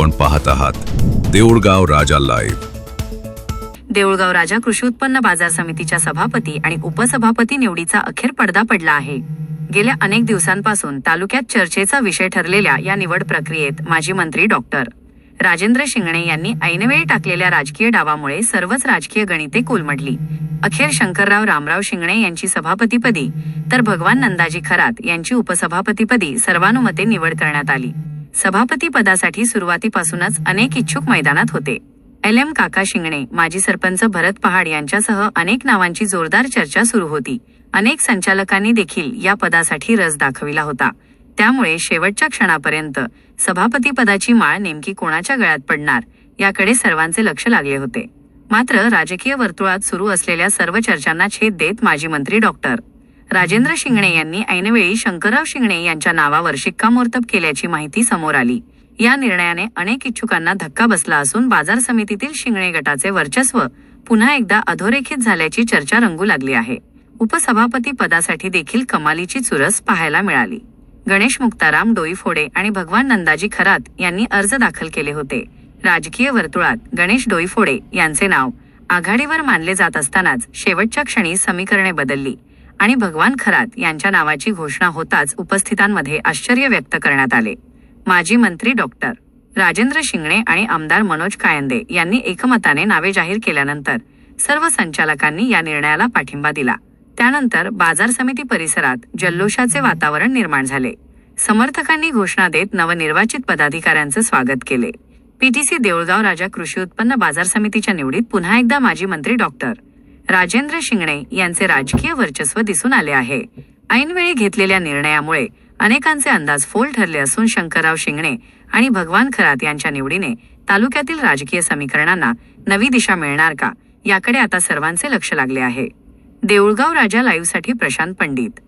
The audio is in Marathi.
आपण पाहत आहात देऊळगाव राजा लाईव्ह. देऊळगाव राजा कृषी उत्पन्न बाजार समितीच्या सभापती आणि उपसभापती निवडीचा अखेर पडदा पडला आहे. गेल्या अनेक दिवसांपासून तालुक्यात चर्चेचा विषय ठरलेल्या या निवड प्रक्रियेत माजी मंत्री डॉक्टर राजेंद्र शिंगणे यांनी ऐनवेळी टाकलेल्या राजकीय डावामुळे सर्वच राजकीय गणिते कोलमडली. अखेर शंकरराव रामराव शिंगणे यांची सभापतीपदी तर भगवान नंदाजी खरात यांची उपसभापतीपदी सर्वानुमते निवड करण्यात आली. सभापती पदासाठी सुरुवातीपासूनच अनेक इच्छुक मैदानात होते. LM काका शिंगणे, माजी सरपंच भरत पहाड यांच्यासह अनेक नावांची जोरदार चर्चा सुरू होती. अनेक संचालकांनी देखील या पदासाठी रस दाखविला होता. त्यामुळे शेवटच्या क्षणापर्यंत सभापती पदाची माळ नेमकी कोणाच्या गळ्यात पडणार याकडे सर्वांचे लक्ष लागले होते. मात्र राजकीय वर्तुळात सुरू असलेल्या सर्व चर्चांना छेद देत माजी मंत्री डॉक्टर राजेंद्र शिंगणे यांनी ऐनवेळी शंकरराव शिंगणे यांच्या नावावर शिक्कामोर्तब केल्याची माहिती समोर आली. या निर्णयाने अनेक इच्छुकांना धक्का बसला असून बाजार समितीतील शिंगणे गटाचे वर्चस्व पुन्हा एकदा अधोरेखित झाल्याची चर्चा रंगू लागली आहे. उपसभापती पदासाठी देखील कमालीची चुरस पाहायला मिळाली. गणेश मुक्ताराम डोईफोडे आणि भगवान नंदाजी खरात यांनी अर्ज दाखल केले होते. राजकीय वर्तुळात गणेश डोईफोडे यांचे नाव आघाडीवर मानले जात असतानाच शेवटच्या क्षणी समीकरणे बदलली आणि भगवान खरात यांच्या नावाची घोषणा होताच उपस्थितांमध्ये आश्चर्य व्यक्त करण्यात आले. माजी मंत्री डॉक्टर राजेंद्र शिंगणे आणि आमदार मनोज कायंदे यांनी एकमताने नावे जाहीर केल्यानंतर सर्व संचालकांनी या निर्णयाला पाठिंबा दिला. त्यानंतर बाजार समिती परिसरात जल्लोषाचे वातावरण निर्माण झाले. समर्थकांनी घोषणा देत नवनिर्वाचित पदाधिकाऱ्यांचे स्वागत केले. PTC देऊळगाव राजा कृषी उत्पन्न बाजार समितीच्या निवडीत पुन्हा एकदा माजी मंत्री डॉक्टर राजेंद्र शिंगणे यांचे राजकीय वर्चस्व दिसून आले आहे. ऐनवेळी घेतलेल्या निर्णयामुळे अनेकांचे अंदाज फोल ठरले असून शंकरराव शिंगणे आणि भगवान खरात यांच्या निवडीने तालुक्यातील राजकीय समीकरणांना नवी दिशा मिळणार का याकडे आता सर्वांचे लक्ष लागले आहे. देऊळगाव राजा लाईव्हसाठी प्रशांत पंडित.